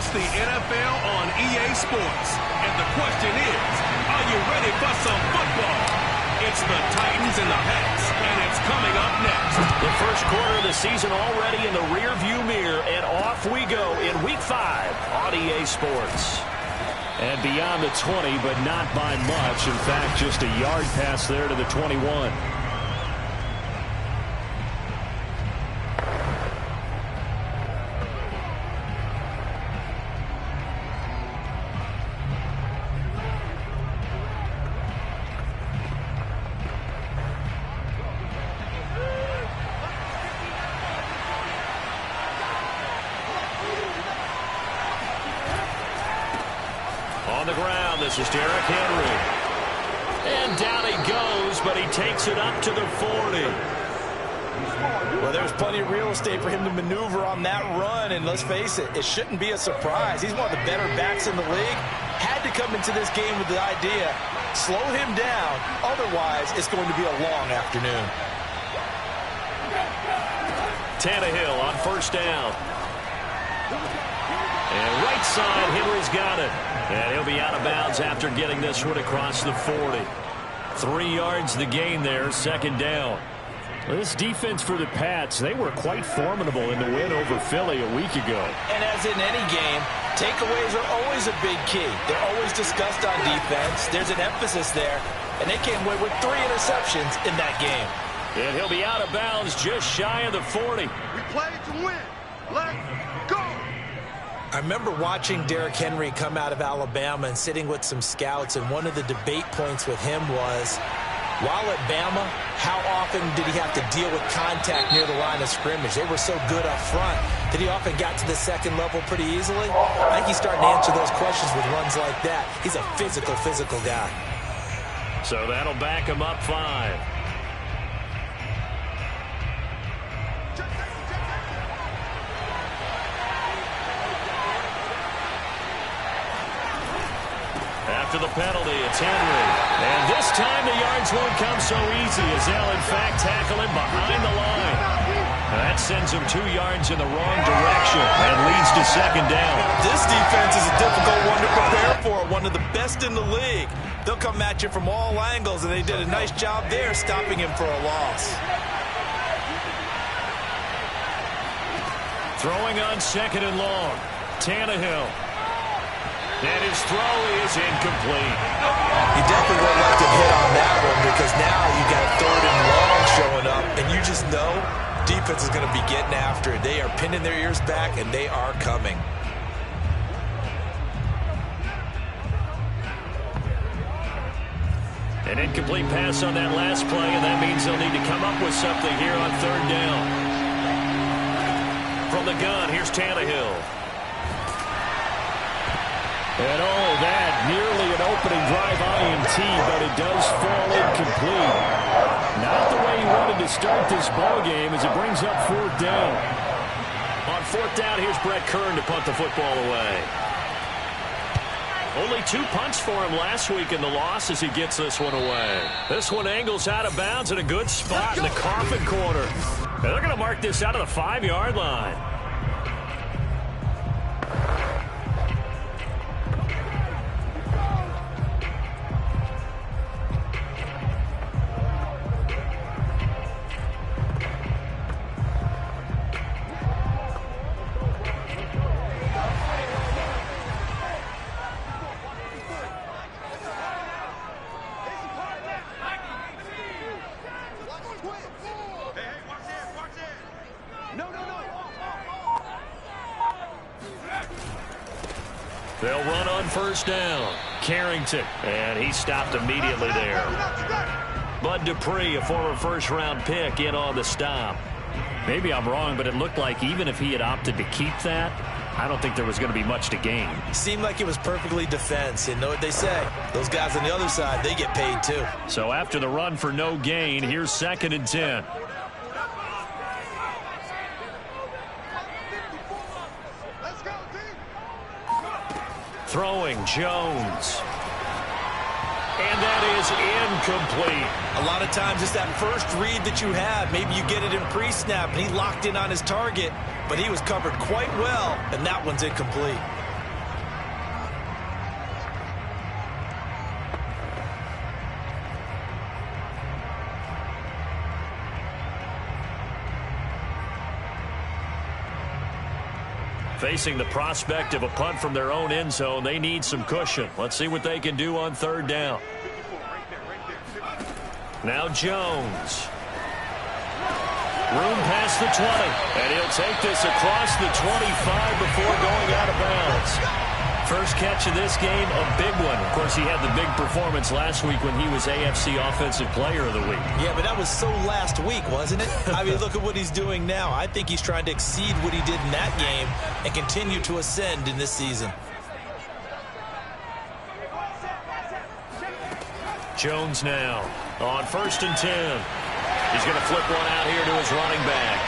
It's the NFL on EA Sports. And the question is, are you ready for some football? It's the Titans and the Pats, and it's coming up next. The first quarter of the season already in the rearview mirror, and off we go in Week 5 on EA Sports. And beyond the 20, but not by much. In fact, just a yard pass there to the 21. On the ground, this is Derrick Henry. And down he goes, but he takes it up to the 40. Well, there's plenty of real estate for him to maneuver on that run, and let's face it, it shouldn't be a surprise. He's one of the better backs in the league. Had to come into this game with the idea, slow him down, otherwise it's going to be a long afternoon. Tannehill on first down. And right side, Henry's got it. And he'll be out of bounds after getting this one across the 40. 3 yards the gain there, second down. Well, this defense for the Pats, they were quite formidable in the win over Philly a week ago. And as in any game, takeaways are always a big key. They're always discussed on defense. There's an emphasis there. And they came away with 3 interceptions in that game. And he'll be out of bounds just shy of the 40. We play to win. Let's go. I remember watching Derrick Henry come out of Alabama and sitting with some scouts, and one of the debate points with him was, while at Bama, how often did he have to deal with contact near the line of scrimmage? They were so good up front that he often got to the second level pretty easily. I think he's starting to answer those questions with runs like that. He's a physical guy. So that'll back him up 5. After the penalty, it's Henry. And this time the yards won't come so easy as they'll, in fact, tackle him behind the line. That sends him 2 yards in the wrong direction and leads to second down. This defense is a difficult one to prepare for, one of the best in the league. They'll come at you from all angles, and they did a nice job there stopping him for a loss. Throwing on second and long. Tannehill. And his throw is incomplete. You definitely won't like to hit on that one because now you got third and long showing up, and you just know defense is going to be getting after it. They are pinning their ears back, and they are coming. An incomplete pass on that last play, and that means they'll need to come up with something here on third down. From the gun, here's Tannehill. And oh, that nearly an opening drive IMT, but it does fall incomplete. Not the way he wanted to start this ball game as it brings up fourth down. On fourth down, here's Brett Kern to punt the football away. Only 2 punts for him last week in the loss as he gets this one away. This one angles out of bounds in a good spot in the coffin corner. And they're going to mark this out of the 5-yard line. They'll run on first down. Carrington, and he stopped immediately there. Bud Dupree, a former first-round pick, in on the stop. Maybe I'm wrong, but it looked like even if he had opted to keep that, I don't think there was going to be much to gain. Seemed like it was perfectly defense. You know what they say. Those guys on the other side, they get paid too. So after the run for no gain, here's 2nd and 10. Throwing, Jones. And that is incomplete. A lot of times it's that first read that you have. Maybe you get it in pre-snap, and he locked in on his target, but he was covered quite well, and that one's incomplete. Facing the prospect of a punt from their own end zone, they need some cushion. Let's see what they can do on third down. Now Jones. Room past the 20. And he'll take this across the 25 before going out of bounds. First catch of this game, a big one. Of course, he had the big performance last week when he was AFC Offensive Player of the Week. Yeah, but that was so last week, wasn't it? I mean, look at what he's doing now. I think he's trying to exceed what he did in that game and continue to ascend in this season. Jones now on 1st and 10. He's going to flip one out here to his running back.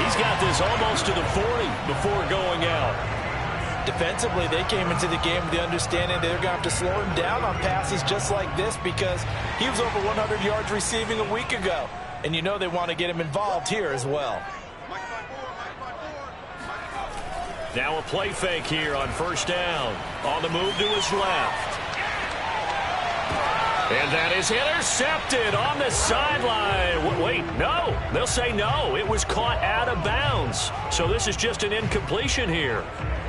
He's got this almost to the 40 before going out. Defensively, they came into the game with the understanding they're going to have to slow him down on passes just like this because he was over 100 yards receiving a week ago. And you know they want to get him involved here as well. Now a play fake here on 1st down. On the move to his left. And that is intercepted on the sideline. Wait, no. They'll say no. It was caught out of bounds. So this is just an incompletion here.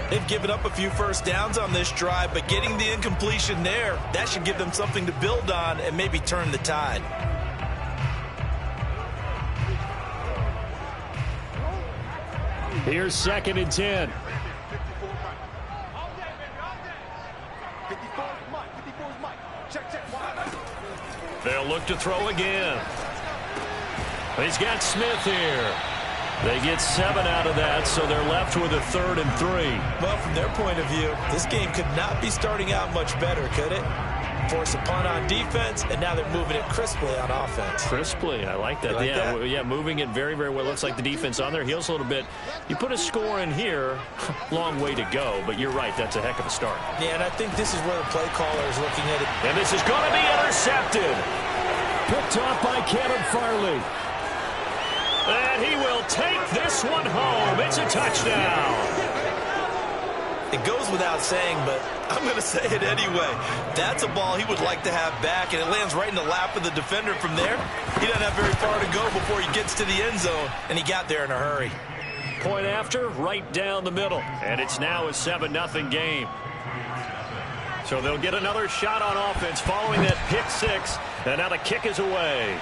They've given up a few first downs on this drive, but getting the incompletion there, that should give them something to build on and maybe turn the tide. Here's 2nd and 10. They'll look to throw again. He's got Smith here. They get 7 out of that, so they're left with a 3rd and 3. Well, from their point of view, this game could not be starting out much better, could it? Force a punt on defense, and now they're moving it crisply on offense. Crisply, I like that. Yeah, moving it very, very well. Looks like the defense on their heels a little bit. You put a score in here, long way to go, but you're right, that's a heck of a start. Yeah, and I think this is where the play caller is looking at it. And this is going to be intercepted. Picked off by Caleb Farley. And he will take this one home. It's a touchdown. It goes without saying, but I'm going to say it anyway. That's a ball he would like to have back, and it lands right in the lap of the defender from there. He doesn't have very far to go before he gets to the end zone, and he got there in a hurry. Point after, right down the middle. And it's now a 7-0 game. So they'll get another shot on offense following that pick 6, and now the kick is away.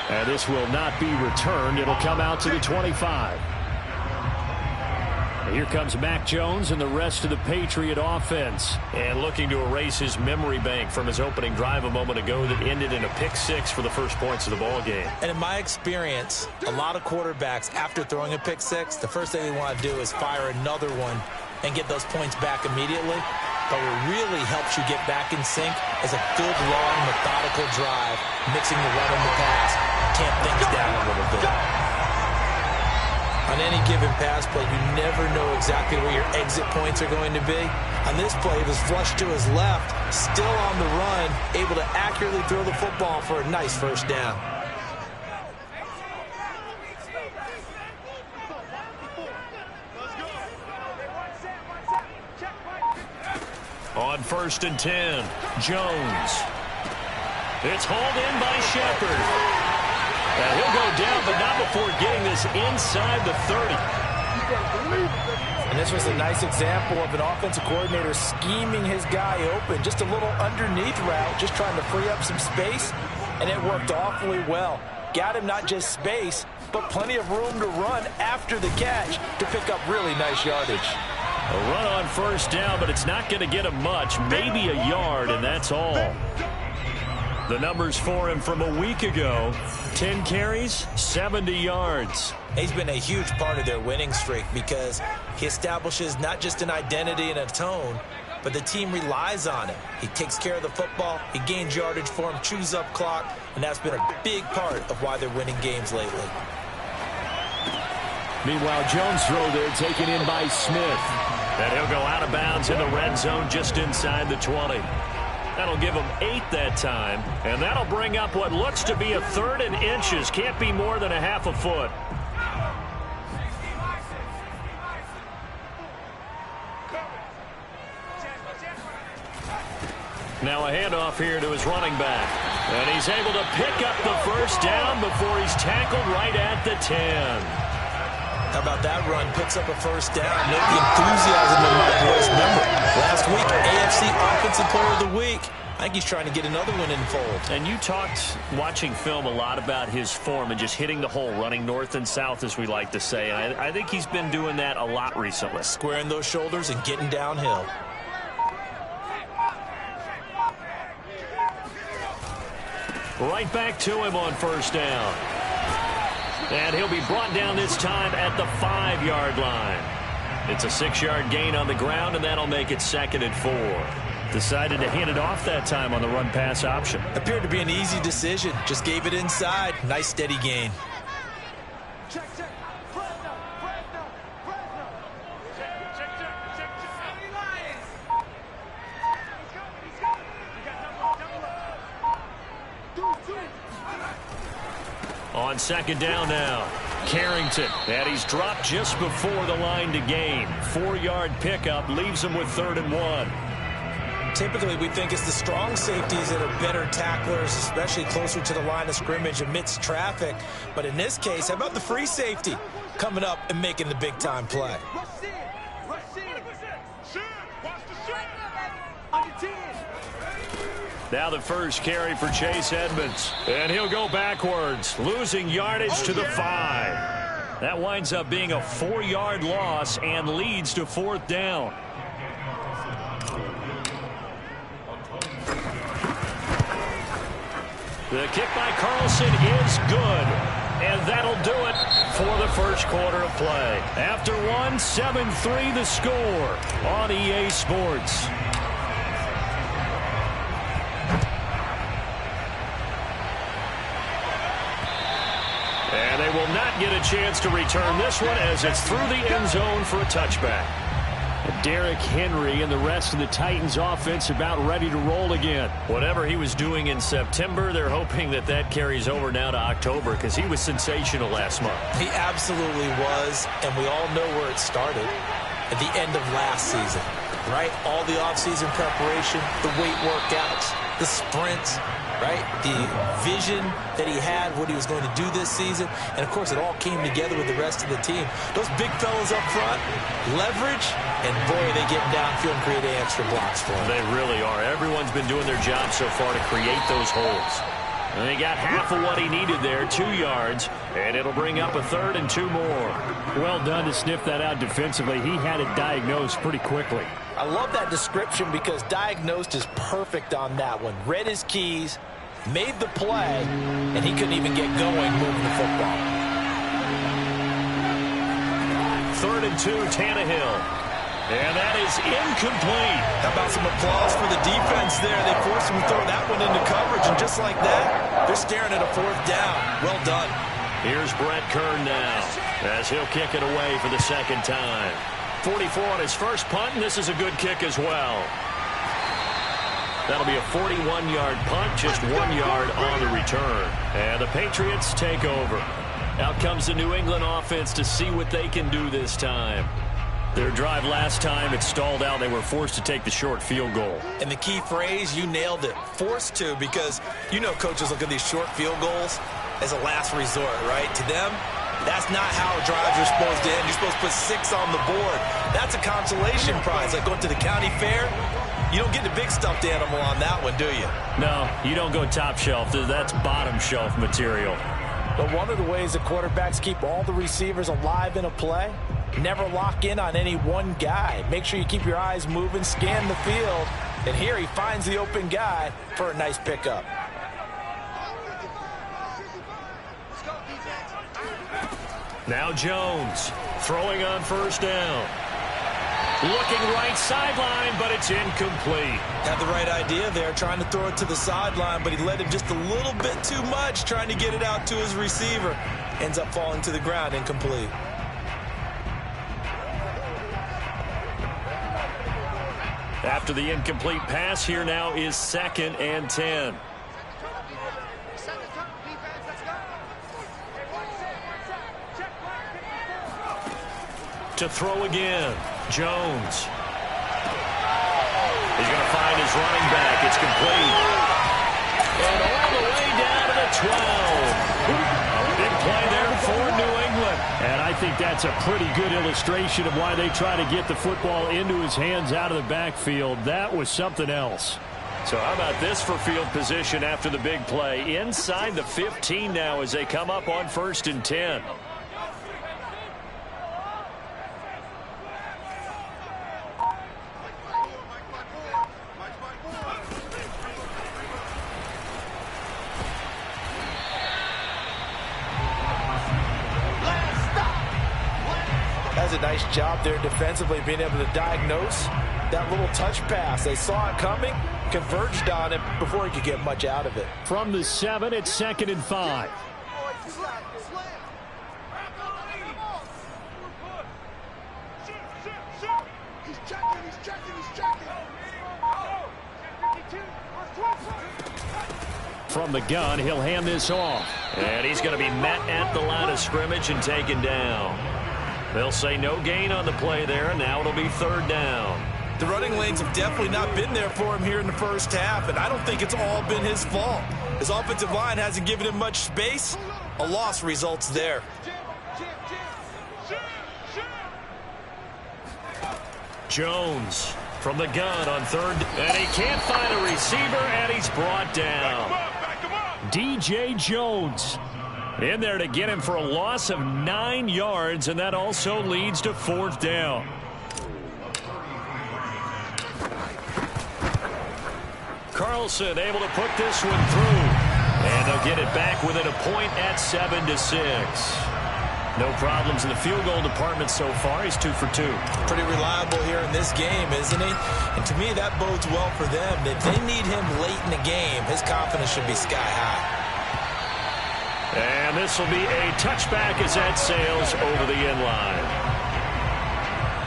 And this will not be returned. It'll come out to the 25. Here comes Mac Jones and the rest of the Patriot offense. And looking to erase his memory bank from his opening drive a moment ago that ended in a pick 6 for the first points of the ball game. And in my experience, a lot of quarterbacks, after throwing a pick 6, the first thing they want to do is fire another one and get those points back immediately. But what really helps you get back in sync is a good, long, methodical drive, mixing the run and the pass. Tamp things down a little bit. On any given pass play, you never know exactly where your exit points are going to be. On this play, it was flushed to his left, still on the run, able to accurately throw the football for a nice first down. On 1st and 10, Jones. It's hauled in by Shepard. And he'll go down, but not before getting this inside the 30. And this was a nice example of an offensive coordinator scheming his guy open. Just a little underneath route, just trying to free up some space, and it worked awfully well. Got him not just space, but plenty of room to run after the catch to pick up really nice yardage. A run on 1st down, but it's not going to get him much, maybe a yard, and that's all. The numbers for him from a week ago, 10 carries, 70 yards. He's been a huge part of their winning streak because he establishes not just an identity and a tone, but the team relies on him. He takes care of the football, he gains yardage for him, chews up clock, and that's been a big part of why they're winning games lately. Meanwhile, Jones' throw there taken in by Smith. And he'll go out of bounds in the red zone just inside the 20. That'll give him 8 that time, and that'll bring up what looks to be a 3rd and inches. Can't be more than a half a foot. Now a handoff here to his running back. And he's able to pick up the first down before he's tackled right at the 10. How about that run? Picks up a first down. Note the enthusiasm in my voice. Remember, last week, AFC Offensive Player of the Week. I think he's trying to get another one in the fold. And you talked, watching film, a lot about his form and just hitting the hole, running north and south, as we like to say. And I think he's been doing that a lot recently. Squaring those shoulders and getting downhill. Right back to him on first down. And he'll be brought down this time at the 5-yard line. It's a 6-yard gain on the ground, and that'll make it 2nd and 4. Decided to hand it off that time on the run-pass option. Appeared to be an easy decision. Just gave it inside. Nice steady gain. Check. Fresno. On 2nd down now, Carrington. And he's dropped just before the line to gain. 4-yard pickup leaves him with 3rd and 1. Typically, we think it's the strong safeties that are better tacklers, especially closer to the line of scrimmage amidst traffic. But in this case, how about the free safety coming up and making the big-time play? Now the first carry for Chase Edmonds. And he'll go backwards, losing yardage to the 5. That winds up being a 4-yard loss and leads to 4th down. The kick by Carlson is good. And that'll do it for the first quarter of play. After one, 7-3 the score on EA Sports. And they will not get a chance to return this one as it's through the end zone for a touchback. Derrick Henry and the rest of the Titans offense about ready to roll again. Whatever he was doing in September, they're hoping that that carries over now to October because he was sensational last month. He absolutely was, and we all know where it started at the end of last season, right? All the offseason preparation, the weight workouts, the sprints, right? The vision that he had, what he was going to do this season. And, of course, it all came together with the rest of the team. Those big fellas up front, leverage, and, boy, they get downfield and create extra blocks for him. They really are. Everyone's been doing their job so far to create those holes. And they got half of what he needed there, 2 yards, and it'll bring up a 3rd and 2 more. Well done to sniff that out defensively. He had it diagnosed pretty quickly. I love that description because diagnosed is perfect on that one. Read his keys, made the play, and he couldn't even get going moving the football. 3rd and 2, Tannehill. And that is incomplete. How about some applause for the defense there? They forced him to throw that one into coverage, and just like that, they're staring at a 4th down. Well done. Here's Brett Kern now as he'll kick it away for the 2nd time. 44 on his first punt, and this is a good kick as well. That'll be a 41-yard punt, just 1 yard on the return. And the Patriots take over. Out comes the New England offense to see what they can do this time. Their drive last time, it stalled out. They were forced to take the short field goal. And the key phrase, you nailed it, forced to, because you know coaches look at these short field goals as a last resort, right? To them, that's not how drives are supposed to end. You're supposed to put 6 on the board. That's a consolation prize, like going to the county fair. You don't get the big stuffed animal on that one, do you? No, you don't go top shelf. That's bottom shelf material. But one of the ways the quarterbacks keep all the receivers alive in a play, never lock in on any one guy. Make sure you keep your eyes moving, scan the field, and here he finds the open guy for a nice pickup. Now Jones throwing on first down. Looking right sideline, but it's incomplete. Had the right idea there, trying to throw it to the sideline, but he led him just a little bit too much, trying to get it out to his receiver. Ends up falling to the ground, incomplete. After the incomplete pass, here now is 2nd and 10. To throw again, Jones. He's going to find his running back. It's complete. And all the way down to the 12. Big play there for New England. And I think that's a pretty good illustration of why they try to get the football into his hands out of the backfield. That was something else. So how about this for field position after the big play? Inside the 15 now as they come up on 1st and 10. That's a nice job there defensively, being able to diagnose that little touch pass. They saw it coming, converged on it before he could get much out of it. From the 7, it's 2nd and 5. From the gun, he'll hand this off. And he's going to be met at the line of scrimmage and taken down. They'll say no gain on the play there, and now it'll be 3rd down. The running lanes have definitely not been there for him here in the first half, and I don't think it's all been his fault. His offensive line hasn't given him much space. A loss results there. Jones from the gun on 3rd, and he can't find a receiver, and he's brought down. DJ Jones in there to get him for a loss of 9 yards, and that also leads to 4th down. Carlson able to put this one through, and they'll get it back within a point at 7-6. No problems in the field goal department so far. He's 2 for 2. Pretty reliable here in this game, isn't he? And to me, that bodes well for them. If they need him late in the game, his confidence should be sky high. And this will be a touchback as that sails over the end line.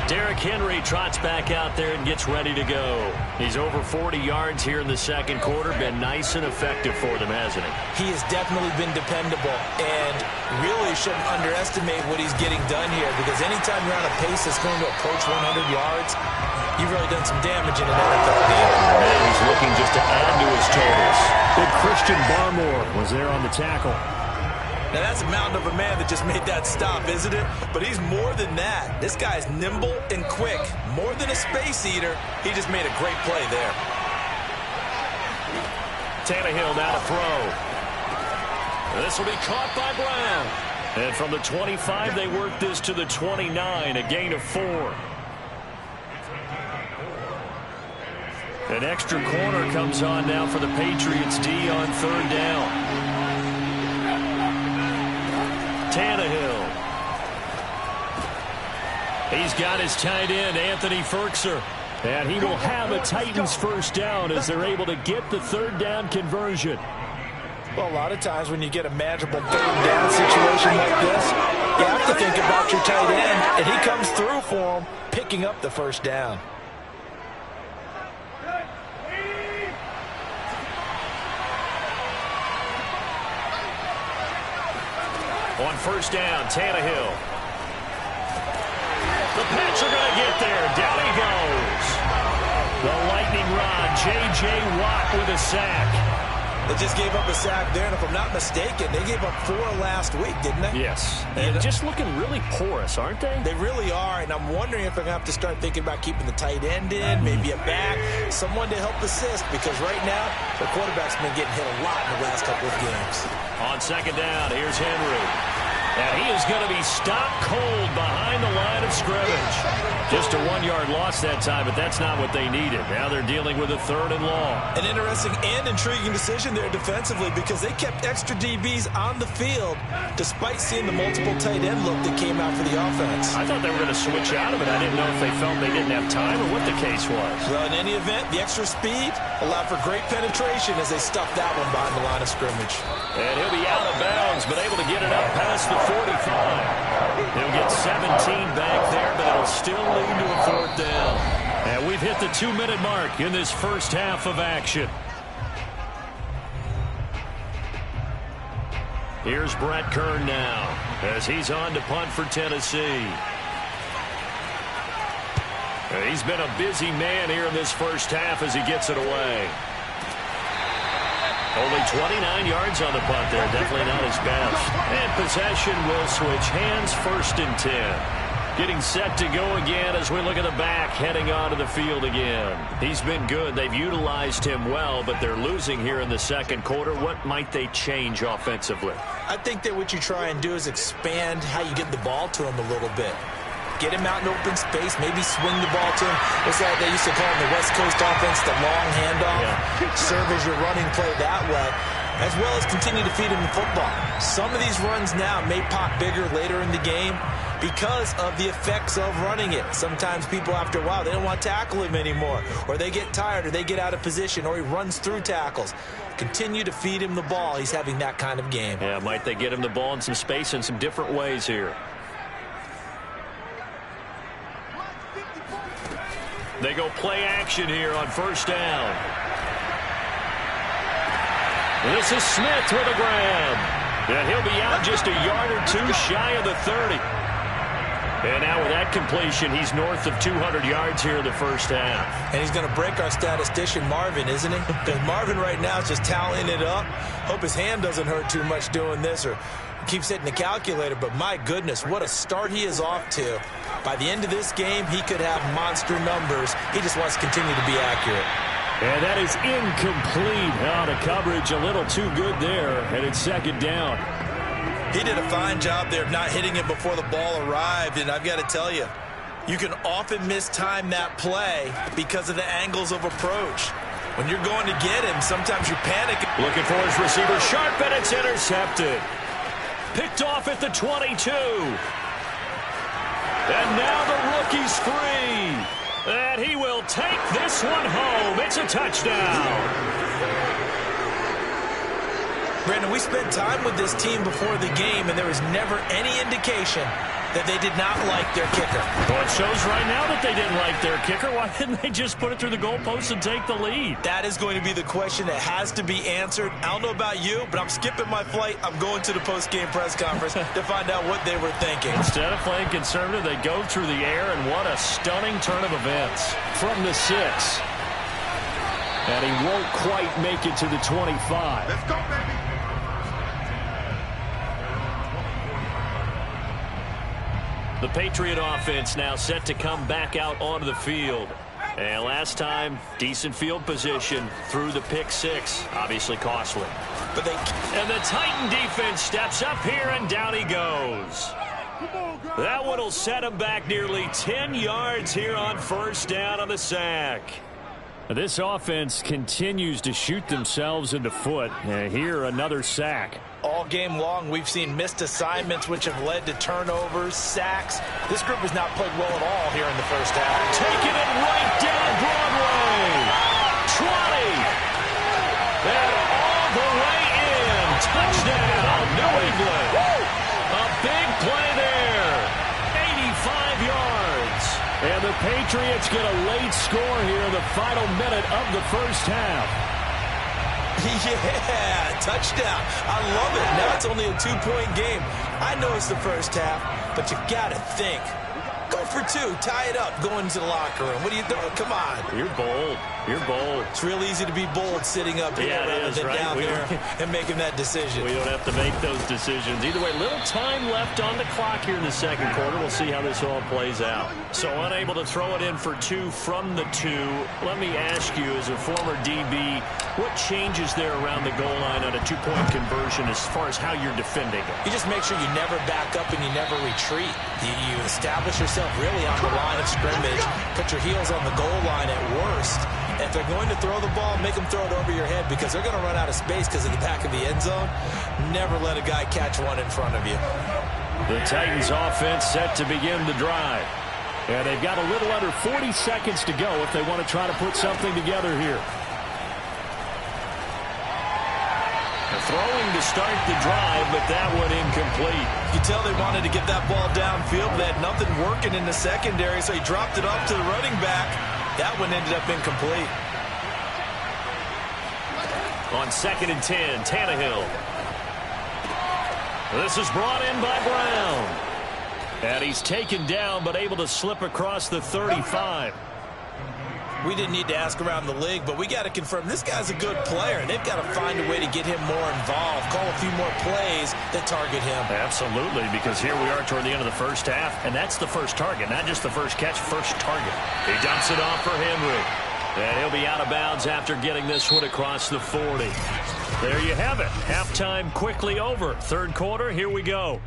Derrick Henry trots back out there and gets ready to go. He's over 40 yards here in the 2nd quarter. Been nice and effective for them, hasn't he? He has definitely been dependable, and really shouldn't underestimate what he's getting done here, because anytime you're on a pace that's going to approach 100 yards, you've really done some damage in an NFL game. And he's looking just to add to his totals. Big Christian Barmore was there on the tackle. Now, that's a mountain of a man that just made that stop, isn't it? But he's more than that. This guy's nimble and quick. More than a space eater, he just made a great play there. Tannehill now to throw. This will be caught by Brown. And from the 25, they work this to the 29, a gain of 4. An extra corner comes on now for the Patriots D on 3rd down. Tannehill. He's got his tight end, Anthony Ferkser. And he will have a Titans 1st down as they're able to get the 3rd down conversion. Well, a lot of times when you get a manageable 3rd down situation like this, you have to think about your tight end, and he comes through for him, picking up the 1st down. On 1st down, Tannehill. The Pats are going to get there. Down he goes. The lightning rod, J.J. Watt with a sack. They just gave up a sack there, and if I'm not mistaken, they gave up 4 last week, didn't they? Yes. And just looking really porous, aren't they? They really are, and I'm wondering if they're going to have to start thinking about keeping the tight end in, maybe a back, someone to help assist, because right now, the quarterback's been getting hit a lot in the last couple of games. On 2nd down, here's Henry. And he is going to be stopped cold behind the line of scrimmage. Just a 1-yard loss that time, but that's not what they needed. Now they're dealing with a 3rd and long. An interesting and intriguing decision there defensively, because they kept extra DBs on the field despite seeing the multiple tight end look that came out for the offense. I thought they were going to switch out of it. I didn't know if they felt they didn't have time or what the case was. Well, in any event, the extra speed allowed for great penetration as they stuffed that one behind the line of scrimmage. And he'll be out of bounds, but able to get it up past the 45. He'll get 17 back there, but it'll still lead to a 4th down. And we've hit the 2-minute mark in this first half of action. Here's Brett Kern now as he's on to punt for Tennessee. He's been a busy man here in this first half as he gets it away. Only 29 yards on the punt there. Definitely not his best. And possession will switch hands, 1st and 10. Getting set to go again as we look at the back, heading onto the field again. He's been good. They've utilized him well, but they're losing here in the second quarter. What might they change offensively? I think that what you try and do is expand how you get the ball to him a little bit. Get him out in open space, maybe swing the ball to him. It's like they used to call it the West Coast offense, the long handoff. Yeah. Serve as your running play that way, as well as continue to feed him the football. Some of these runs now may pop bigger later in the game because of the effects of running it. Sometimes people, after a while, they don't want to tackle him anymore, or they get tired, or they get out of position, or he runs through tackles. Continue to feed him the ball. He's having that kind of game. Yeah, might they get him the ball in some space in some different ways here. They go play action here on 1st down. This is Smith with a grab. And he'll be out just a yard or two shy of the 30. And now with that completion, he's north of 200 yards here in the first half. And he's going to break our statistician, Marvin, isn't he? Because Marvin right now is just tallying it up. Hope his hand doesn't hurt too much doing this or keeps hitting the calculator. But my goodness, what a start he is off to. By the end of this game, he could have monster numbers. He just wants to continue to be accurate. And that is incomplete. Out of coverage, a little too good there. And it's 2nd down. He did a fine job there of not hitting it before the ball arrived. And I've got to tell you, you can often mistime that play because of the angles of approach. When you're going to get him, sometimes you panic. Looking for his receiver, sharp, and it's intercepted. Picked off at the 22. And now the rookie's free. And he will take this one home. It's a touchdown. Brandon, we spent time with this team before the game, and there was never any indication that they did not like their kicker. Well, it shows right now that they didn't like their kicker. Why didn't they just put it through the goalpost and take the lead? That is going to be the question that has to be answered. I don't know about you, but I'm skipping my flight. I'm going to the post-game press conference to find out what they were thinking. Instead of playing conservative, they go through the air, and what a stunning turn of events. From the 6. And he won't quite make it to the 25. Let's go, baby. The Patriot offense now set to come back out onto the field. And last time, decent field position through the pick 6. Obviously costly. And the Titan defense steps up here, and down he goes. That one will set him back nearly 10 yards here on 1st down on the sack. This offense continues to shoot themselves in the foot. And here, another sack. All game long, we've seen missed assignments, which have led to turnovers, sacks. This group has not played well at all here in the first half. Taking it right down Broadway. 20. And all the way in. Touchdown, New England. A big play there. 85 yards. And the Patriots get a late score here in the final minute of the first half. Yeah, touchdown. I love it. Now it's only a 2-point game. I know it's the first half, but you got to think. Go for 2. Tie it up. Go into the locker room. What are you doing? Come on. You're bold. You're bold. It's real easy to be bold sitting up here rather than down there and making that decision. We don't have to make those decisions. Either way, little time left on the clock here in the second quarter. We'll see how this all plays out. So unable to throw it in for 2 from the 2. Let me ask you, as a former DB, what changes there around the goal line on a 2-point conversion as far as how you're defending it? You just make sure you never back up and you never retreat. You establish yourself really on the line of scrimmage. Put your heels on the goal line at worst. If they're going to throw the ball, make them throw it over your head because they're going to run out of space because of the back of the end zone. Never let a guy catch one in front of you. The Titans offense set to begin the drive. And they've got a little under 40 seconds to go if they want to try to put something together here. Throwing to start the drive, but that one incomplete. You can tell they wanted to get that ball downfield, but they had nothing working in the secondary, so he dropped it off to the running back. That one ended up incomplete. On 2nd and 10, Tannehill. This is brought in by Brown. And he's taken down, but able to slip across the 35. We didn't need to ask around the league, but we got to confirm this guy's a good player. They've got to find a way to get him more involved, call a few more plays that target him. Absolutely, because here we are toward the end of the first half, and that's the first target, not just the first catch, first target. He dumps it off for Henry, and he'll be out of bounds after getting this one across the 40. There you have it. Halftime quickly over. Third quarter, here we go.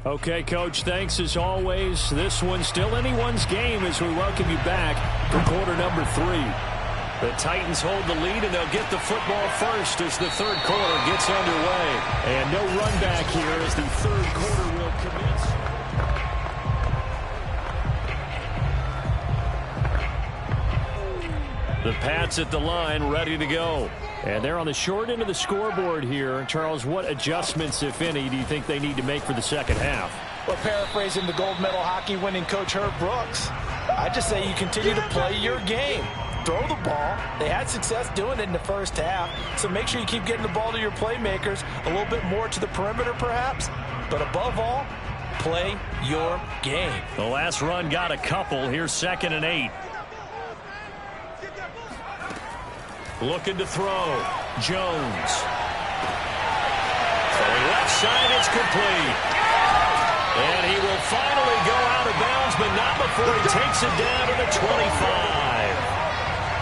Okay, Coach, thanks as always. This one's still anyone's game as we welcome you back for quarter number 3. The Titans hold the lead, and they'll get the football first as the third quarter gets underway. And no run back here as the third quarter will commence. The Pats at the line, ready to go. And they're on the short end of the scoreboard here. Charles, what adjustments, if any, do you think they need to make for the second half? Well, paraphrasing the gold medal hockey winning coach Herb Brooks, I just say you continue to play your game. Throw the ball. They had success doing it in the first half, so make sure you keep getting the ball to your playmakers, a little bit more to the perimeter perhaps, but above all, play your game. The last run got a couple. Here's 2nd and 8. Looking to throw. Jones. Throwing left side, it's complete. And he will finally go out of bounds, but not before he takes it down to the 25.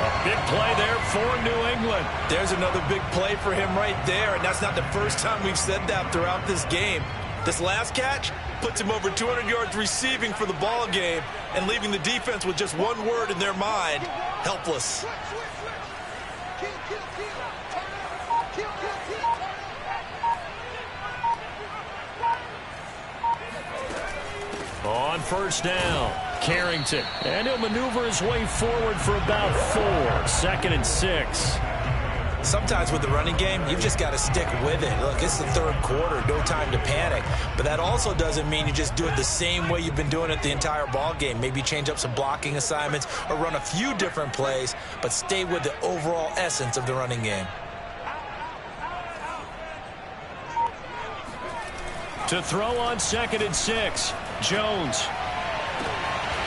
A big play there for New England. There's another big play for him right there, and that's not the first time we've said that throughout this game. This last catch puts him over 200 yards receiving for the ball game and leaving the defense with just one word in their mind: helpless. On first down, Carrington. And he'll maneuver his way forward for about 4. 2nd and 6. Sometimes with the running game, you've just got to stick with it. Look, it's the third quarter, no time to panic. But that also doesn't mean you just do it the same way you've been doing it the entire ball game. Maybe change up some blocking assignments or run a few different plays, but stay with the overall essence of the running game. To throw on 2nd and 6, Jones.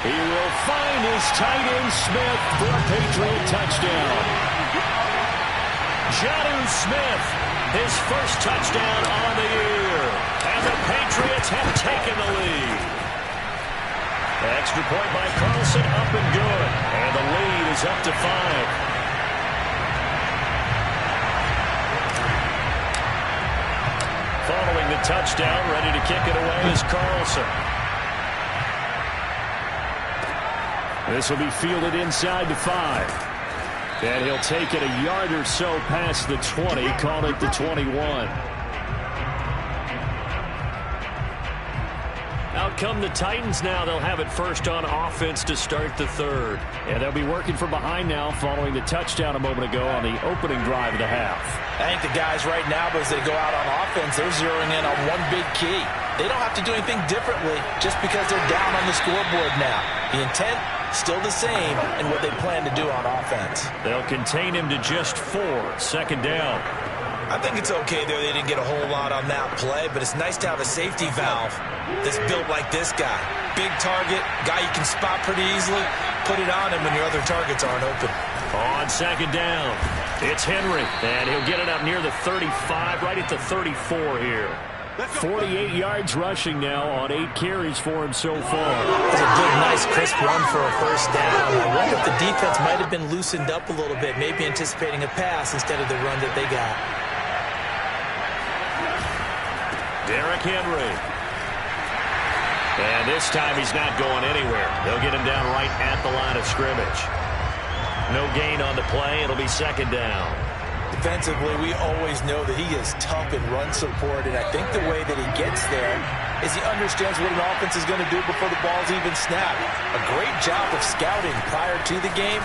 He will find his tight end Smith for a Patriot touchdown. Jonnu Smith, his first touchdown on the year. And the Patriots have taken the lead. Extra point by Carlson, up and good. And the lead is up to 5. Following the touchdown, ready to kick it away is Carlson. This will be fielded inside the 5. And he'll take it a yard or so past the 20, call it the 21. Out come the Titans now. They'll have it first on offense to start the third. And they'll be working from behind now following the touchdown a moment ago on the opening drive of the half. I think the guys right now, as they go out on offense, they're zeroing in on one big key. They don't have to do anything differently just because they're down on the scoreboard now. The intent, still the same, and what they plan to do on offense. They'll contain him to just 4. 2nd down. I think it's okay there. They didn't get a whole lot on that play, but it's nice to have a safety valve that's built like this guy. Big target, guy you can spot pretty easily. Put it on him when your other targets aren't open. On 2nd down, it's Henry, and he'll get it up near the 35, right at the 34 here. 48 yards rushing now on 8 carries for him so far. It's a good, nice, crisp run for a first down. I wonder if the defense might have been loosened up a little bit, maybe anticipating a pass instead of the run that they got. Derrick Henry. And this time he's not going anywhere. They'll get him down right at the line of scrimmage. No gain on the play. It'll be 2nd down. Defensively, we always know that he is tough in run support, and I think the way that he gets there is he understands what an offense is going to do before the ball's even snapped. A great job of scouting prior to the game,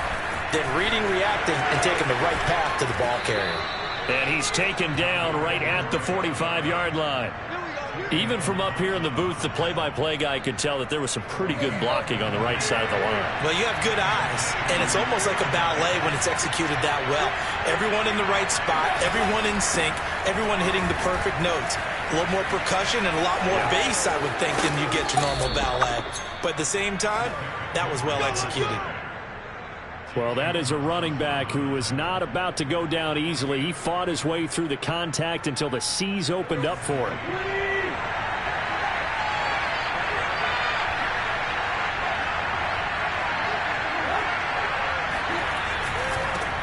then reading, reacting, and taking the right path to the ball carrier. And he's taken down right at the 45-yard line. Even from up here in the booth, the play-by-play guy could tell that there was some pretty good blocking on the right side of the line. Well, you have good eyes, and it's almost like a ballet when it's executed that well. Everyone in the right spot, everyone in sync, everyone hitting the perfect notes. a little more percussion and a lot more bass, I would think, than you get to normal ballet. But at the same time, that was well executed. Well, that is a running back who was not about to go down easily. He fought his way through the contact until the seas opened up for him.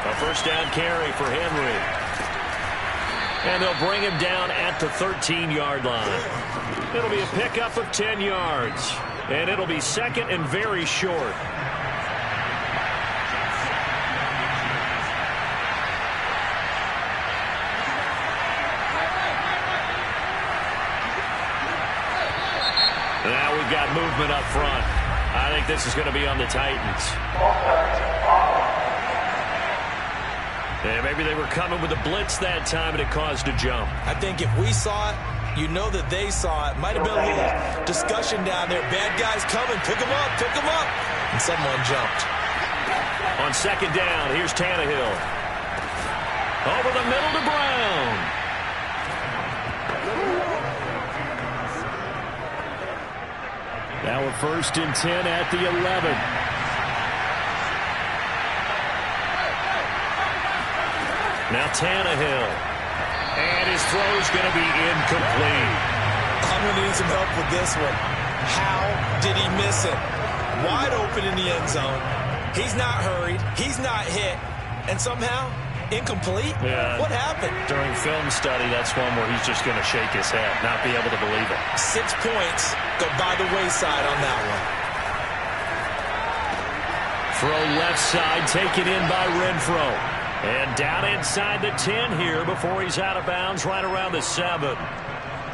A first down carry for Henry. And they'll bring him down at the 13-yard line. It'll be a pickup of 10 yards. And it'll be second and very short. Now we've got movement up front. I think this is going to be on the Titans. And maybe they were coming with a blitz that time, and it caused a jump. I think if we saw it, you know that they saw it. Might have been a little discussion down there. Bad guys coming. Pick them up. Pick them up. And someone jumped. On second down, here's Tannehill. Over the middle to Brown. Now a first and 10 at the 11. Now Tannehill. And his throw is going to be incomplete. I'm going to need some help with this one. How did he miss it? Wide open in the end zone. He's not hurried. He's not hit. And somehow, incomplete? Yeah. What happened? During film study, that's one where he's just going to shake his head, not be able to believe it. 6 points go by the wayside on that one. Throw left side, taken in by Renfro. And down inside the 10 here before he's out of bounds right around the 7.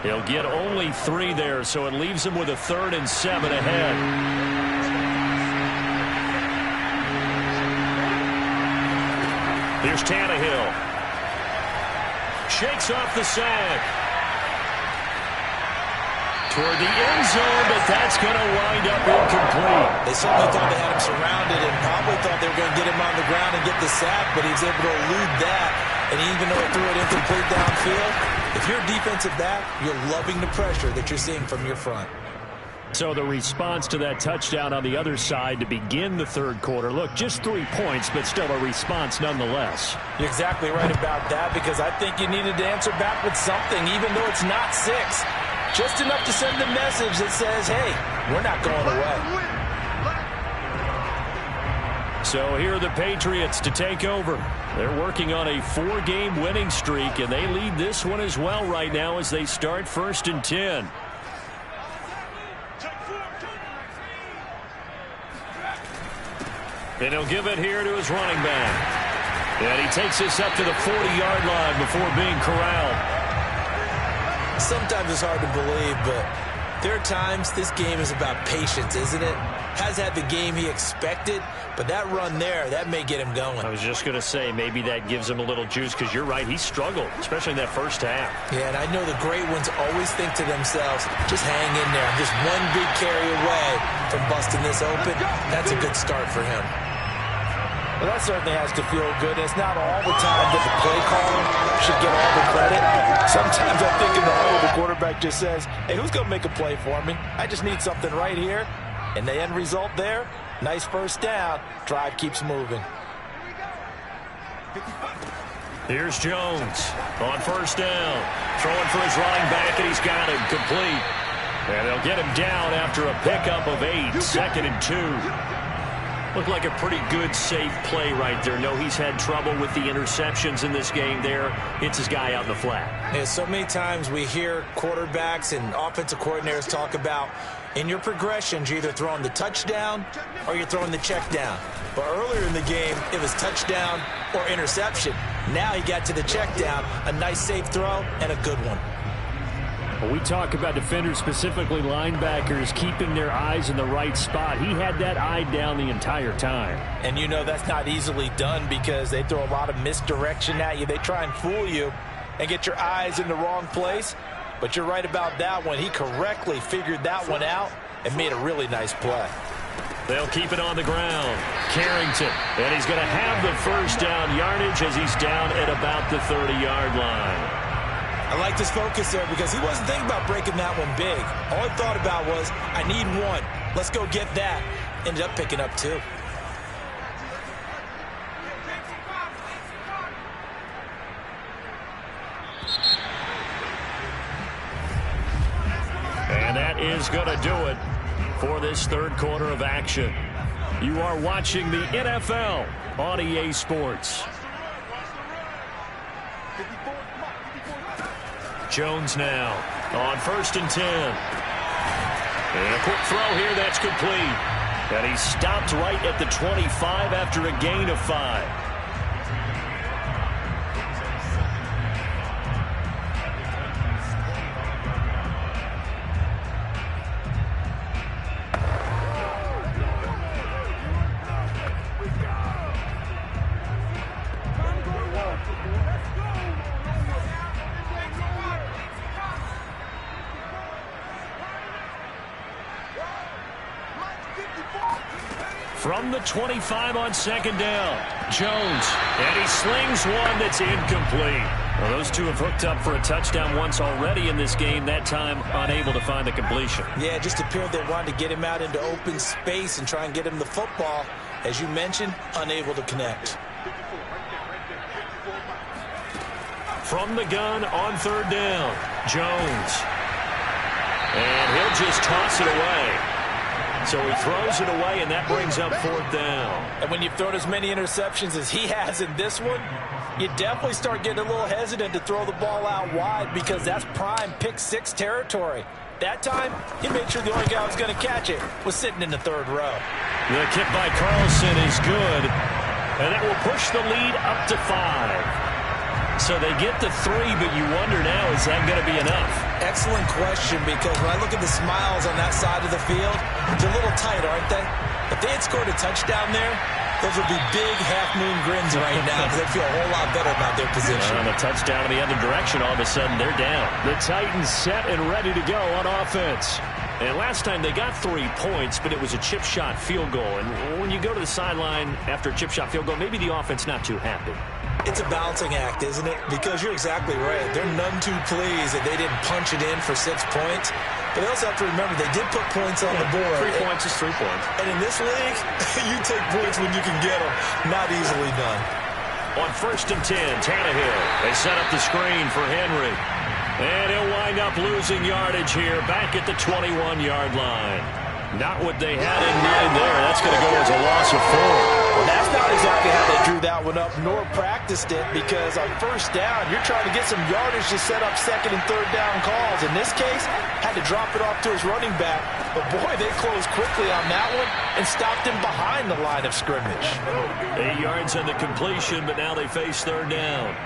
He'll get only 3 there, so it leaves him with a 3rd and 7 ahead. Here's Tannehill. Shakes off the sack. Toward the end zone, but that's going to wind up incomplete. They certainly thought they had him surrounded and probably thought they were going to get him on the ground and get the sack, but he was able to elude that. And even though he threw it incomplete downfield, if you're a defensive back, you're loving the pressure that you're seeing from your front. So the response to that touchdown on the other side to begin the third quarter. Look, just 3 points, but still a response nonetheless. You're exactly right about that, because I think you needed to answer back with something, even though it's not 6. Just enough to send a message that says, hey, we're not going away. So here are the Patriots to take over. They're working on a 4-game winning streak, and they lead this one as well right now as they start first and 10. And he'll give it here to his running back. And he takes this up to the 40-yard line before being corralled. Sometimes it's hard to believe, but there are times this game is about patience, isn't it? Has had the game he expected, but that run there, that may get him going. I was just going to say, maybe that gives him a little juice, because you're right, he struggled, especially in that first half. Yeah, and I know the great ones always think to themselves, just hang in there. I'm just one big carry away from busting this open. That's a good start for him. Well, that certainly has to feel good. It's not all the time that the play caller should get all the credit. Sometimes I think in the huddle, the quarterback just says, hey, who's going to make a play for me? I just need something right here. And the end result there, nice first down. Drive keeps moving. Here's Jones on first down. Throwing for his running back, and he's got him complete. And they'll get him down after a pickup of 8, 2nd and 2. Looked like a pretty good, safe play right there. No, he's had trouble with the interceptions in this game there. Hits his guy out in the flat. Yeah, so many times we hear quarterbacks and offensive coordinators talk about in your progressions, you're either throwing the touchdown or you're throwing the check down. But earlier in the game, it was touchdown or interception. Now he got to the check down, a nice safe throw, and a good one. When we talk about defenders, specifically linebackers, keeping their eyes in the right spot, he had that eye down the entire time. And you know that's not easily done because they throw a lot of misdirection at you. They try and fool you and get your eyes in the wrong place. But you're right about that one. He correctly figured that one out and made a really nice play. They'll keep it on the ground. Carrington, and he's going to have the first down yardage as he's down at about the 30-yard line. I liked his focus there because he wasn't thinking about breaking that one big. All he thought about was, I need one. Let's go get that. Ended up picking up 2. And that is going to do it for this third quarter of action. You are watching the NFL on EA Sports. Jones now on 1st and 10. And a quick throw here, that's complete. And he stopped right at the 25 after a gain of 5. From the 25 on 2nd down, Jones, and he slings one that's incomplete. Well, those two have hooked up for a touchdown once already in this game, that time unable to find the completion. Yeah, it just appeared they wanted to get him out into open space and try and get him the football. As you mentioned, unable to connect. From the gun on 3rd down, Jones. And he'll just toss it away. So he throws it away, and that brings up 4th down. And when you've thrown as many interceptions as he has in this one, you definitely start getting a little hesitant to throw the ball out wide because that's prime pick 6 territory. That time, he made sure the only guy who was going to catch it was sitting in the 3rd row. The kick by Carlson is good, and that will push the lead up to 5. So they get the 3, but you wonder now, is that going to be enough? Excellent question, because when I look at the smiles on that side of the field, they're a little tight, aren't they? If they had scored a touchdown there, those would be big half-moon grins right now because they feel a whole lot better about their position. On a touchdown in the other direction, all of a sudden they're down. The Titans set and ready to go on offense. And last time they got 3 points, but it was a chip shot field goal. And when you go to the sideline after a chip shot field goal, maybe the offense not too happy. It's a balancing act, isn't it? Because you're exactly right. They're none too pleased that they didn't punch it in for 6 points. But they also have to remember they did put points on the board. 3 points is 3 points. And in this league, you take points when you can get them. Not easily done. On 1st and 10, Tannehill. They set up the screen for Henry. And he'll wind up losing yardage here back at the 21-yard line. Not what they had in mind there. That's going to go as a loss of 4. Well, that's not exactly how they drew that one up nor practiced it, because on 1st down, you're trying to get some yardage to set up 2nd and 3rd down calls. In this case, had to drop it off to his running back. But, boy, they closed quickly on that one and stopped him behind the line of scrimmage. 8 yards on the completion, but now they face 3rd down.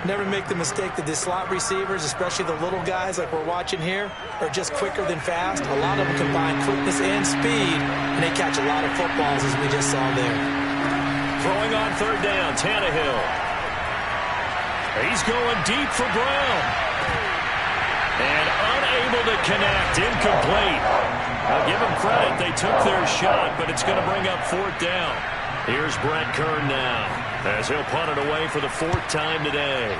Never make the mistake that the slot receivers, especially the little guys like we're watching here, are just quicker than fast. A lot of them combine quickness and speed, and they catch a lot of footballs, as we just saw there. Throwing on 3rd down, Tannehill. He's going deep for Brown. And unable to connect, incomplete. I'll give them credit, they took their shot, but it's going to bring up 4th down. Here's Brett Kern now, as he'll punt it away for the 4th time today.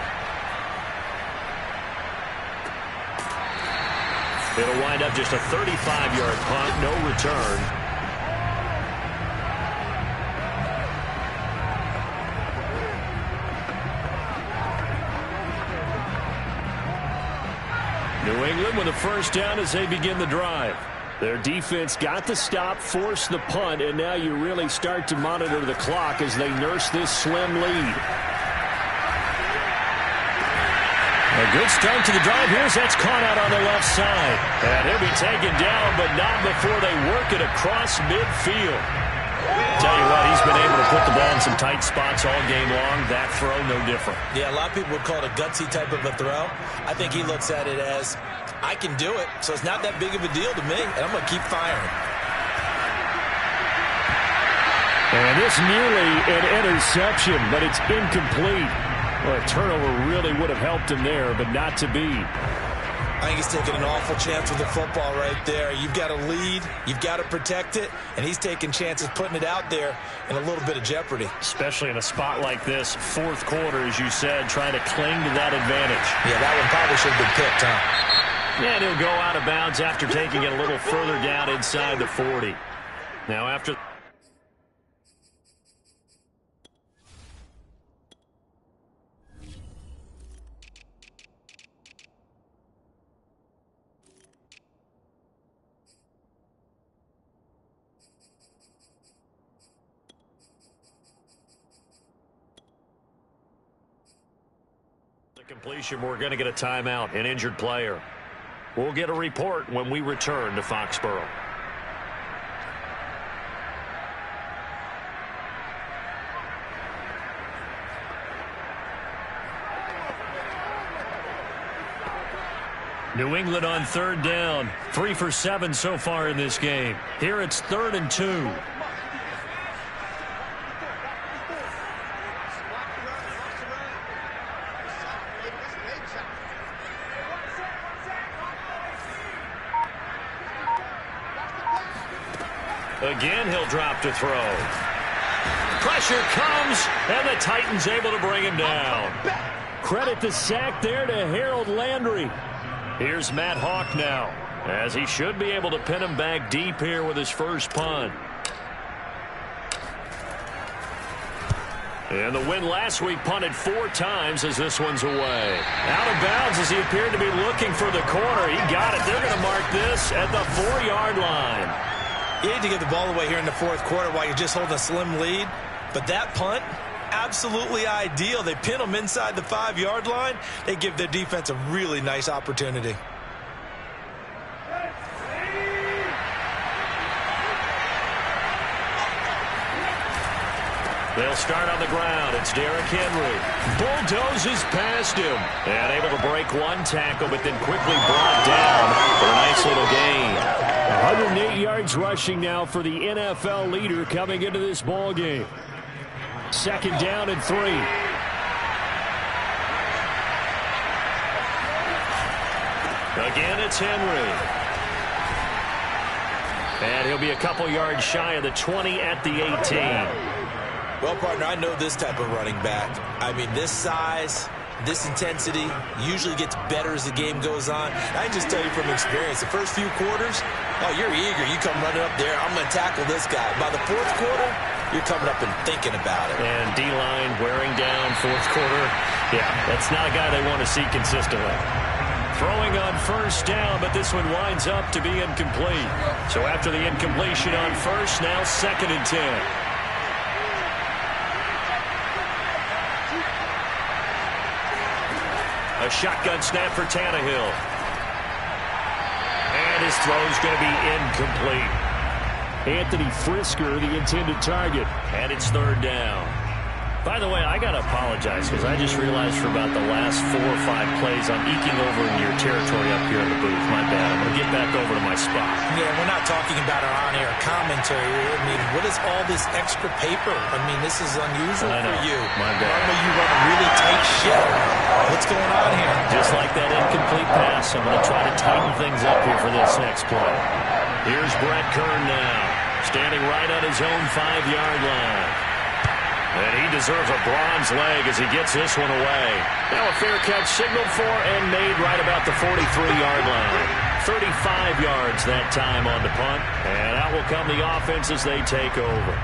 It'll wind up just a 35-yard punt, no return. New England with a 1st down as they begin the drive. Their defense got the stop, forced the punt, and now you really start to monitor the clock as they nurse this slim lead. A good start to the drive. That's caught out on the left side. And he'll be taken down, but not before they work it across midfield. Tell you what, he's been able to put the ball in some tight spots all game long. That throw, no different. Yeah, a lot of people would call it a gutsy type of a throw. I think he looks at it as, I can do it, so it's not that big of a deal to me, and I'm going to keep firing. And this nearly an interception, but it's incomplete. Well, a turnover really would have helped him there, but not to be. I think he's taking an awful chance with the football right there. You've got to lead, you've got to protect it, and he's taking chances putting it out there in a little bit of jeopardy. Especially in a spot like this, fourth quarter, as you said, trying to cling to that advantage. Yeah, that one probably should have been picked, huh? And he'll go out of bounds after taking it a little further down inside the 40. Now after... completion, we're going to get a timeout, an injured player. We'll get a report when we return to Foxborough. New England on third down. 3 for 7 so far in this game. Here it's 3rd and 2. Again, he'll drop to throw. Pressure comes, and the Titans able to bring him down. Credit the sack there to Harold Landry. Here's Matt Hawk now, as he should be able to pin him back deep here with his first punt. And the win last week punted 4 times as this one's away. Out of bounds as he appeared to be looking for the corner. He got it. They're going to mark this at the 4-yard line. You need to get the ball away here in the fourth quarter while you're just holding a slim lead. But that punt, absolutely ideal. They pin them inside the 5-yard line. They give their defense a really nice opportunity. They'll start on the ground. It's Derrick Henry. Bulldozes past him. And able to break one tackle, but then quickly brought down for a nice little gain. 108 yards rushing now for the NFL leader coming into this ball game. 2nd down and 3. Again, it's Henry. And he'll be a couple yards shy of the 20 at the 18. Well, partner, I know this type of running back. I mean, this size, this intensity usually gets better as the game goes on. I can just tell you from experience, the first few quarters, oh, you're eager. You come running up there, I'm going to tackle this guy. By the fourth quarter, you're coming up and thinking about it. And D-line wearing down fourth quarter. Yeah, that's not a guy they want to see consistently. Throwing on first down, but this one winds up to be incomplete. So after the incompletion on first, now 2nd and 10. A shotgun snap for Tannehill. And his throw's going to be incomplete. Anthony Frisker, the intended target. And it's 3rd down. By the way, I got to apologize because I just realized for about the last 4 or 5 plays I'm eking over in your territory up here in the booth. My bad. I'm going to get back over to my spot. Yeah, we're not talking about our on-air commentary. I mean, what is all this extra paper? I mean, this is unusual for you. My bad. Normally you run a really tight ship. What's going on here? Just like that incomplete pass, I'm going to try to tighten things up here for this next play. Here's Brett Kern now, standing right on his own 5-yard line. And he deserves a bronze leg as he gets this one away. Now a fair catch signaled for and made right about the 43-yard line. 35 yards that time on the punt. And out will come the offense as they take over.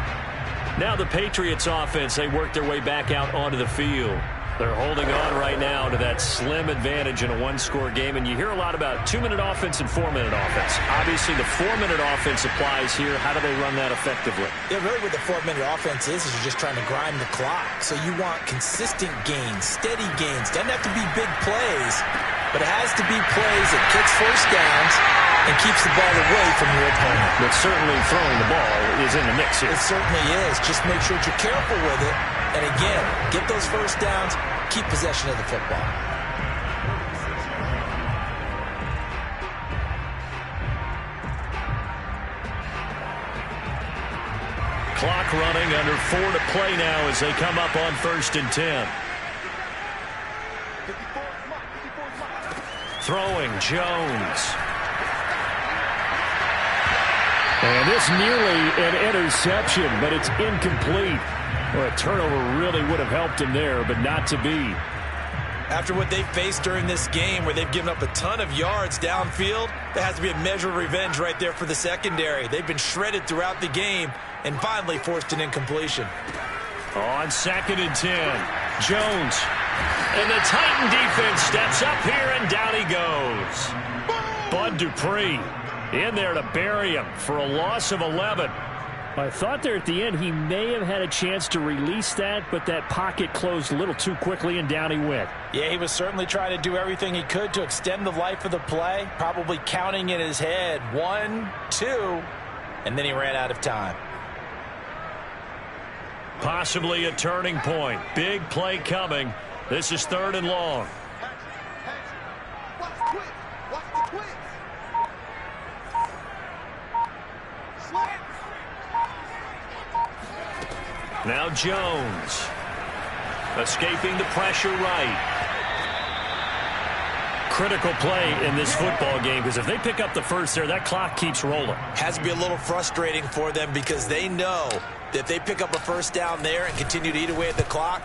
Now the Patriots offense, they work their way back out onto the field. They're holding on right now to that slim advantage in a 1-score game. And you hear a lot about 2-minute offense and 4-minute offense. Obviously, the 4-minute offense applies here. How do they run that effectively? Yeah, really what the 4-minute offense is you're just trying to grind the clock. So you want consistent gains, steady gains. Doesn't have to be big plays, but it has to be plays that kicks first downs and keeps the ball away from your opponent. But certainly throwing the ball is in the mix here. It certainly is. Just make sure that you're careful with it. And again, get those first downs, keep possession of the football. Clock running, under 4 to play now as they come up on 1st and 10. Throwing Jones. And this nearly an interception, but it's incomplete. Well, a turnover really would have helped him there, but not to be. After what they faced during this game where they've given up a ton of yards downfield, there has to be a measure of revenge right there for the secondary. They've been shredded throughout the game and finally forced an incompletion. On 2nd and 10, Jones. And the Titan defense steps up here, and down he goes. Bud Dupree in there to bury him for a loss of 11. I thought there at the end he may have had a chance to release that, but that pocket closed a little too quickly, and down he went. Yeah, he was certainly trying to do everything he could to extend the life of the play, probably counting in his head 1, 2, and then he ran out of time. Possibly a turning point. Big play coming. This is 3rd and long. Watch the twist. Watch the twist. Slant. Now Jones. Escaping the pressure right. Critical play in this football game, because if they pick up the first there, that clock keeps rolling. Has to be a little frustrating for them because they know that if they pick up a first down there and continue to eat away at the clock,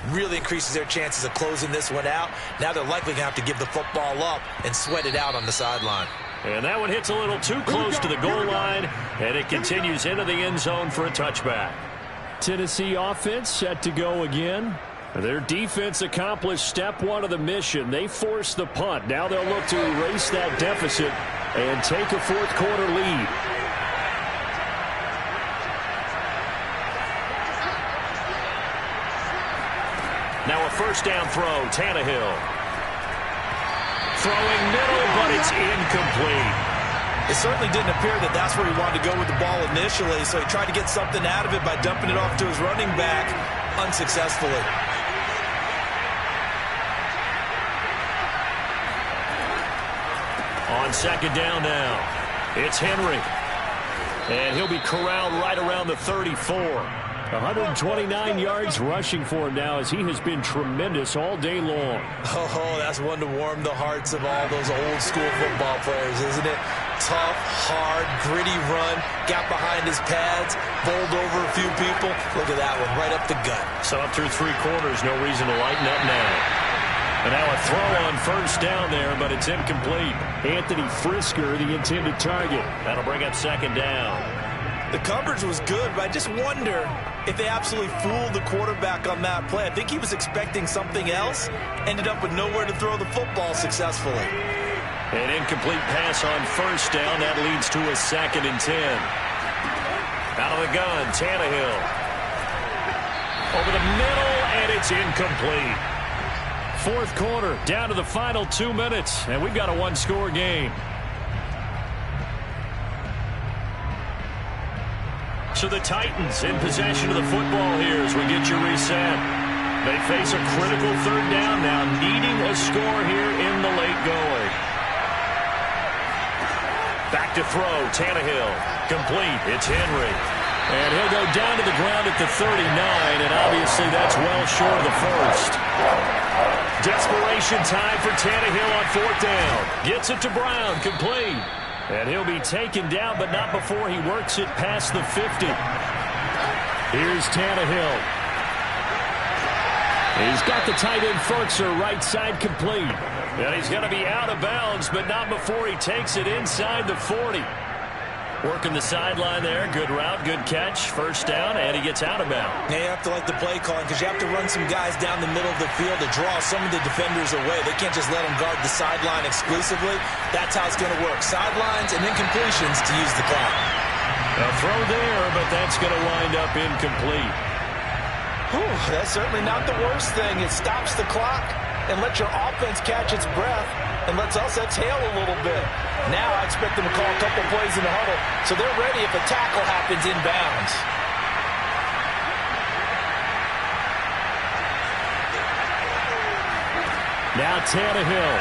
really increases their chances of closing this one out. Now they're likely going to have to give the football up and sweat it out on the sideline. And that one hits a little too close to the goal line, and it continues into the end zone for a touchback. Tennessee offense set to go again. Their defense accomplished step 1 of the mission. They forced the punt. Now they'll look to erase that deficit and take a 4th quarter lead. Now a first down throw, Tannehill. Throwing middle, but it's incomplete. It certainly didn't appear that that's where he wanted to go with the ball initially, so he tried to get something out of it by dumping it off to his running back unsuccessfully. On 2nd down now, it's Henry. And he'll be corralled right around the 34. 129 yards rushing for him now, as he has been tremendous all day long. Oh, that's one to warm the hearts of all those old school football players, isn't it? Tough, hard, gritty run, got behind his pads, bowled over a few people. Look at that one, right up the gut. So up through 3 quarters, no reason to lighten up now. And now a throw on first down there, but it's incomplete. Anthony Frisker, the intended target. That'll bring up 2nd down. The coverage was good, but I just wonder if they absolutely fooled the quarterback on that play. I think he was expecting something else, ended up with nowhere to throw the football successfully. An incomplete pass on first down. That leads to a 2nd and 10. Out of the gun, Tannehill. Over the middle, and it's incomplete. 4th quarter, down to the final 2 minutes, and we've got a 1-score game. So the Titans in possession of the football here as we get you reset. They face a critical 3rd down now, needing a score here in the late going. Back to throw, Tannehill. Complete, it's Henry. And he'll go down to the ground at the 39, and obviously that's well short of the first. Desperation time for Tannehill on 4th down. Gets it to Brown, complete. And he'll be taken down, but not before he works it past the 50. Here's Tannehill. He's got the tight end Ferkser right side complete. And he's going to be out of bounds, but not before he takes it inside the 40. Working the sideline there. Good route, good catch. First down, and he gets out of bounds. Now you have to like the play calling because you have to run some guys down the middle of the field to draw some of the defenders away. They can't just let them guard the sideline exclusively. That's how it's going to work. Sidelines and incompletions to use the clock. A throw there, but that's going to wind up incomplete. Whew, that's certainly not the worst thing. It stops the clock and lets your offense catch its breath and lets us exhale a little bit. Now I expect them to call a couple plays in the huddle so they're ready if a tackle happens inbounds. Now Tannehill.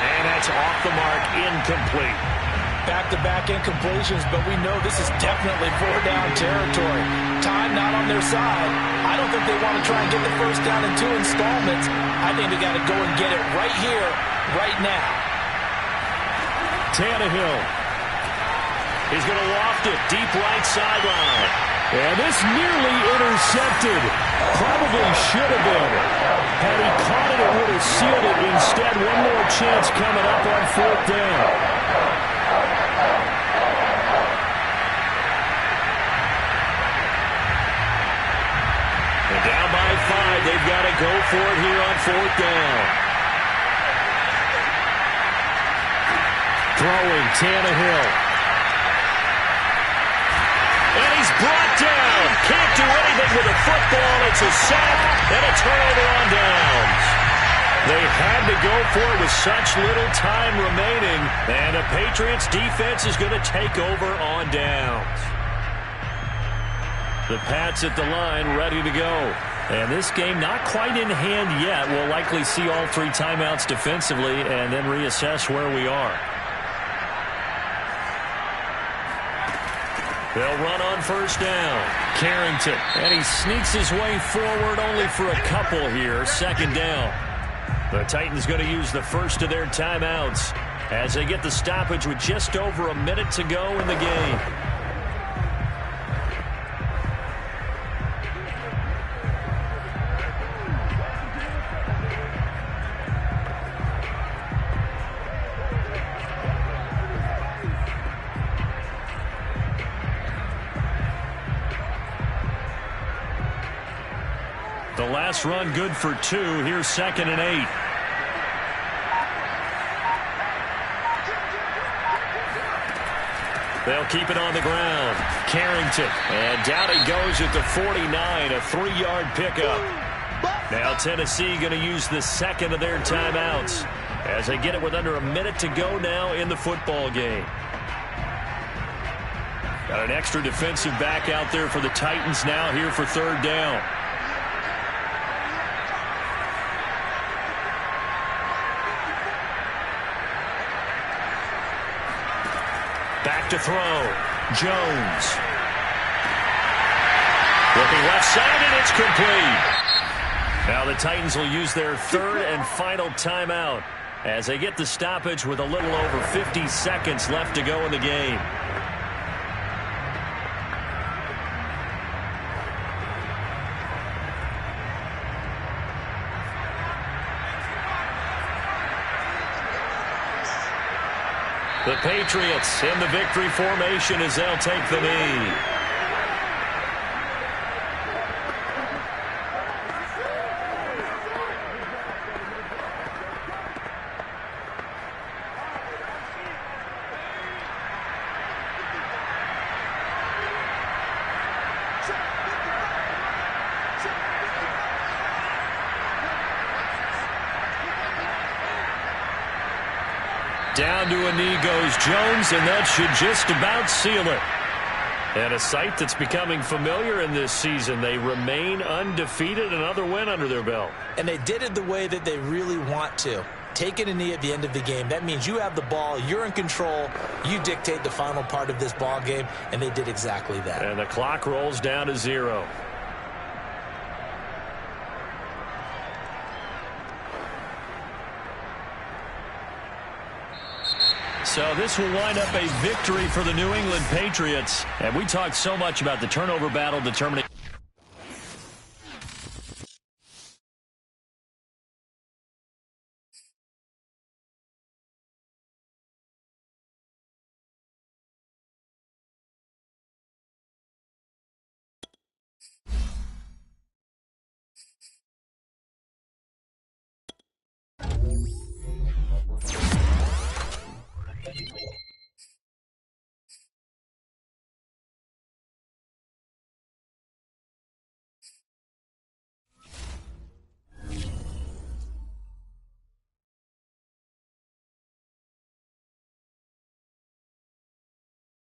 And that's off the mark, incomplete. Back-to-back incompletions, but we know this is definitely 4-down territory. Time not on their side. I I don't think they want to try and get the first down in 2 installments. I think they got to go and get it right here, right now. Tannehill. He's going to loft it deep right sideline. And this nearly intercepted. Probably should have been. Had he caught it, it would have sealed it. Instead, one more chance coming up on 4th down. And down by 5, they've got to go for it here on 4th down. Throwing, Tannehill. And he's brought down. Can't do anything with the football. It's a sack and a turnover on downs. They had to go for it with such little time remaining. And the Patriots defense is going to take over on downs. The Pats at the line ready to go. And this game not quite in hand yet. We'll likely see all 3 timeouts defensively and then reassess where we are. They'll run on 1st down. Carrington. And he sneaks his way forward only for a couple here. 2nd down. The Titans going to use the first of their timeouts as they get the stoppage with just over a minute to go in the game. The last run good for 2. Here's 2nd and 8. They'll keep it on the ground. Carrington. And down he goes at the 49. A 3-yard pickup. Now Tennessee going to use the 2nd of their timeouts as they get it with under a minute to go now in the football game. Got an extra defensive back out there for the Titans now here for 3rd down. Back to throw. Jones. Looking left side, and it's complete. Now the Titans will use their 3rd and final timeout as they get the stoppage with a little over 50 seconds left to go in the game. The Patriots in the victory formation as they'll take the knee. Down to a knee goes Jones, and that should just about seal it. And a sight that's becoming familiar in this season. They remain undefeated, another win under their belt. And they did it the way that they really want to. Taking a knee at the end of the game, that means you have the ball, you're in control, you dictate the final part of this ball game, and they did exactly that. And the clock rolls down to 0. So this will wind up a victory for the New England Patriots. And we talked so much about the turnover battle determining